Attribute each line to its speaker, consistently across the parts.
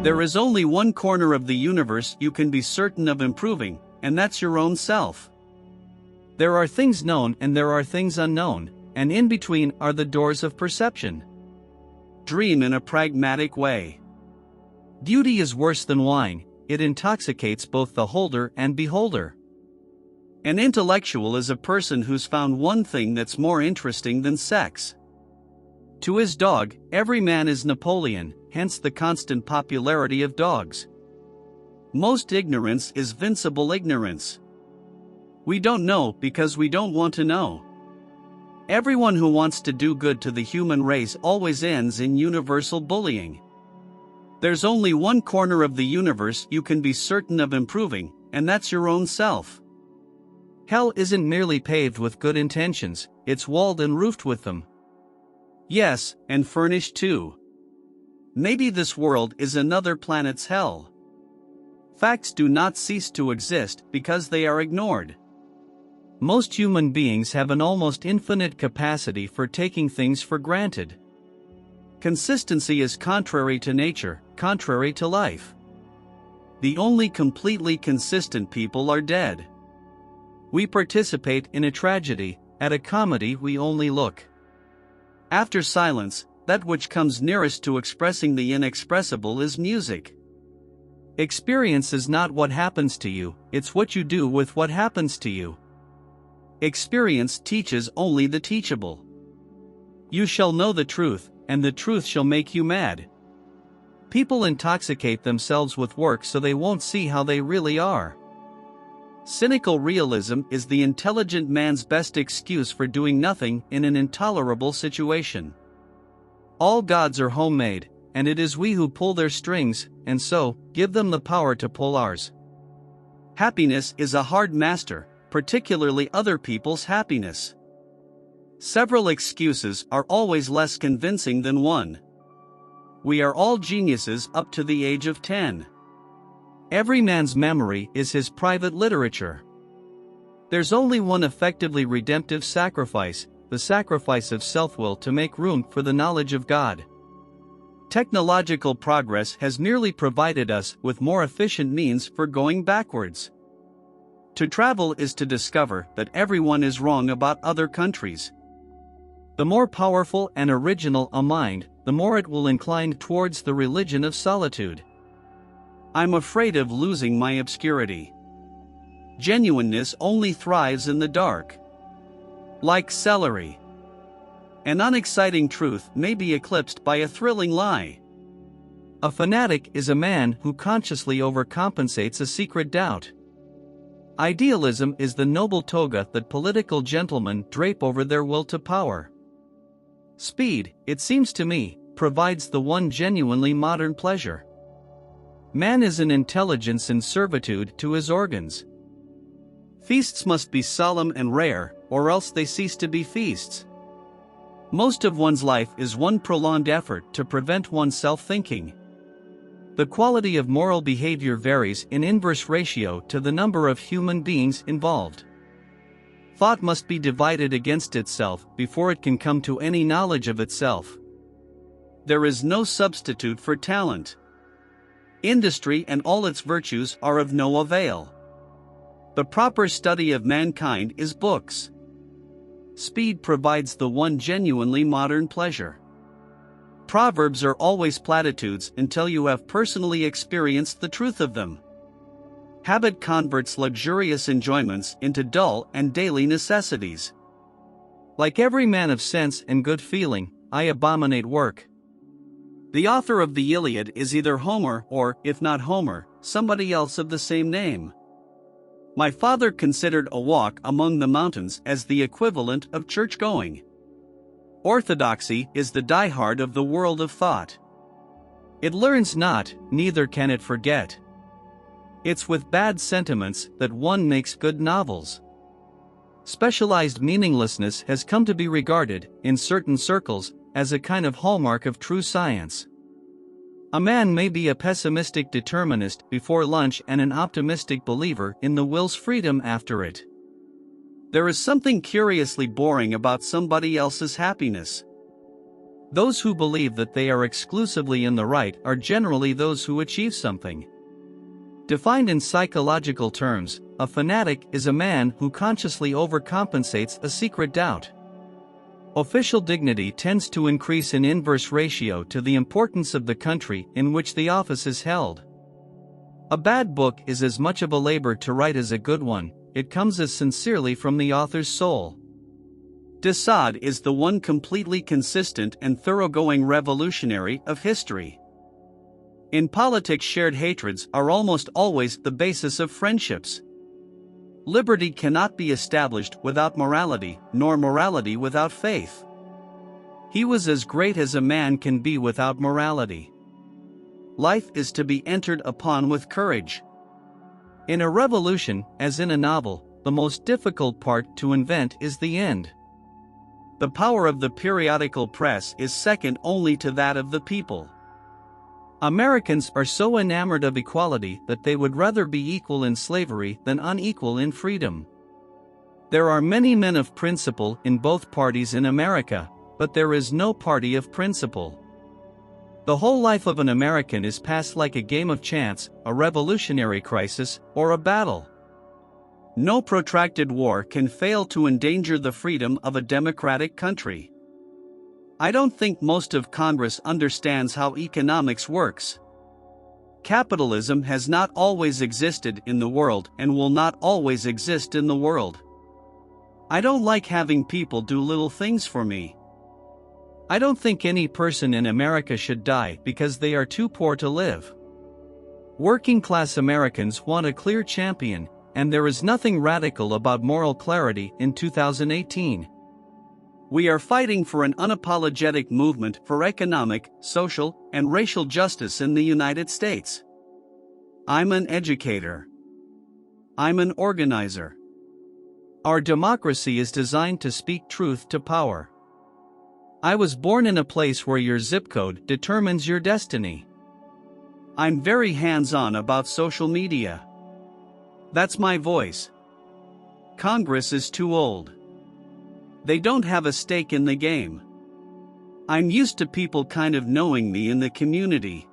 Speaker 1: There is only one corner of the universe you can be certain of improving, and that's your own self. There are things known and there are things unknown, and in between are the doors of perception. Dream in a pragmatic way. Beauty is worse than wine, it intoxicates both the holder and beholder. An intellectual is a person who's found one thing that's more interesting than sex. To his dog, every man is Napoleon, hence the constant popularity of dogs. Most ignorance is vincible ignorance. We don't know because we don't want to know. Everyone who wants to do good to the human race always ends in universal bullying. There's only one corner of the universe you can be certain of improving, and that's your own self. Hell isn't merely paved with good intentions, it's walled and roofed with them. Yes, and furnished too. Maybe this world is another planet's hell. Facts do not cease to exist because they are ignored. Most human beings have an almost infinite capacity for taking things for granted. Consistency is contrary to nature, contrary to life. The only completely consistent people are dead. We participate in a tragedy, at a comedy we only look. After silence, that which comes nearest to expressing the inexpressible is music. Experience is not what happens to you, it's what you do with what happens to you. Experience teaches only the teachable. You shall know the truth, and the truth shall make you mad. People intoxicate themselves with work so they won't see how they really are. Cynical realism is the intelligent man's best excuse for doing nothing in an intolerable situation. All gods are homemade, and it is we who pull their strings, and so, give them the power to pull ours. Happiness is a hard master, particularly other people's happiness. Several excuses are always less convincing than one. We are all geniuses up to the age of 10. Every man's memory is his private literature. There's only one effectively redemptive sacrifice, the sacrifice of self-will to make room for the knowledge of God. Technological progress has merely provided us with more efficient means for going backwards. To travel is to discover that everyone is wrong about other countries. The more powerful and original a mind, the more it will incline towards the religion of solitude. I'm afraid of losing my obscurity. Genuineness only thrives in the dark. Like celery. An unexciting truth may be eclipsed by a thrilling lie. A fanatic is a man who consciously overcompensates a secret doubt. Idealism is the noble toga that political gentlemen drape over their will to power. Speed, it seems to me, provides the one genuinely modern pleasure. Man is an intelligence in servitude to his organs. Feasts must be solemn and rare, or else they cease to be feasts. Most of one's life is one prolonged effort to prevent oneself thinking. The quality of moral behavior varies in inverse ratio to the number of human beings involved. Thought must be divided against itself before it can come to any knowledge of itself. There is no substitute for talent. Industry and all its virtues are of no avail. The proper study of mankind is books. Speed provides the one genuinely modern pleasure. Proverbs are always platitudes until you have personally experienced the truth of them. Habit converts luxurious enjoyments into dull and daily necessities. Like every man of sense and good feeling, I abominate work. The author of the Iliad is either Homer or, if not Homer, somebody else of the same name. My father considered a walk among the mountains as the equivalent of church-going. Orthodoxy is the diehard of the world of thought. It learns not, neither can it forget. It's with bad sentiments that one makes good novels. Specialized meaninglessness has come to be regarded, in certain circles, as a kind of hallmark of true science. A man may be a pessimistic determinist before lunch and an optimistic believer in the will's freedom after it. There is something curiously boring about somebody else's happiness. Those who believe that they are exclusively in the right are generally those who achieve something. Defined in psychological terms, a fanatic is a man who consciously overcompensates a secret doubt. Official dignity tends to increase in inverse ratio to the importance of the country in which the office is held. A bad book is as much of a labor to write as a good one, it comes as sincerely from the author's soul. De Sade is the one completely consistent and thoroughgoing revolutionary of history. In politics, shared hatreds are almost always the basis of friendships. Liberty cannot be established without morality, nor morality without faith. He was as great as a man can be without morality. Life is to be entered upon with courage. In a revolution, as in a novel, the most difficult part to invent is the end. The power of the periodical press is second only to that of the people. Americans are so enamored of equality that they would rather be equal in slavery than unequal in freedom. There are many men of principle in both parties in America, but there is no party of principle. The whole life of an American is passed like a game of chance, a revolutionary crisis, or a battle. No protracted war can fail to endanger the freedom of a democratic country. I don't think most of Congress understands how economics works. Capitalism has not always existed in the world and will not always exist in the world. I don't like having people do little things for me. I don't think any person in America should die because they are too poor to live. Working-class Americans want a clear champion, and there is nothing radical about moral clarity in 2018. We are fighting for an unapologetic movement for economic, social, and racial justice in the United States. I'm an educator. I'm an organizer. Our democracy is designed to speak truth to power. I was born in a place where your zip code determines your destiny. I'm very hands-on about social media. That's my voice. Congress is too old. They don't have a stake in the game. I'm used to people kind of knowing me in the community.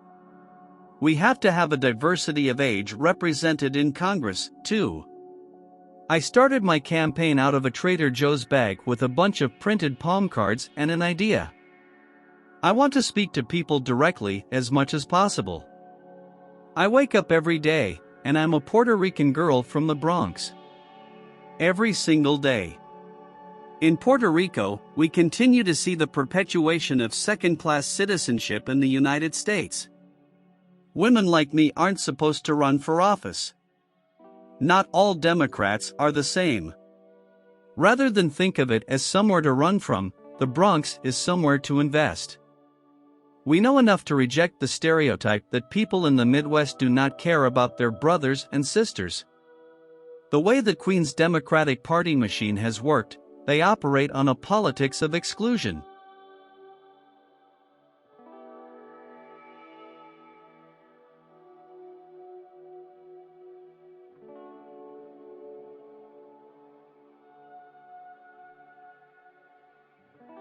Speaker 1: We have to have a diversity of age represented in Congress, too. I started my campaign out of a Trader Joe's bag with a bunch of printed palm cards and an idea. I want to speak to people directly as much as possible. I wake up every day, and I'm a Puerto Rican girl from the Bronx. Every single day. In Puerto Rico, we continue to see the perpetuation of second-class citizenship in the United States. Women like me aren't supposed to run for office. Not all Democrats are the same. Rather than think of it as somewhere to run from, the Bronx is somewhere to invest. We know enough to reject the stereotype that people in the Midwest do not care about their brothers and sisters. The way the Queen's Democratic Party machine has worked, they operate on a politics of exclusion.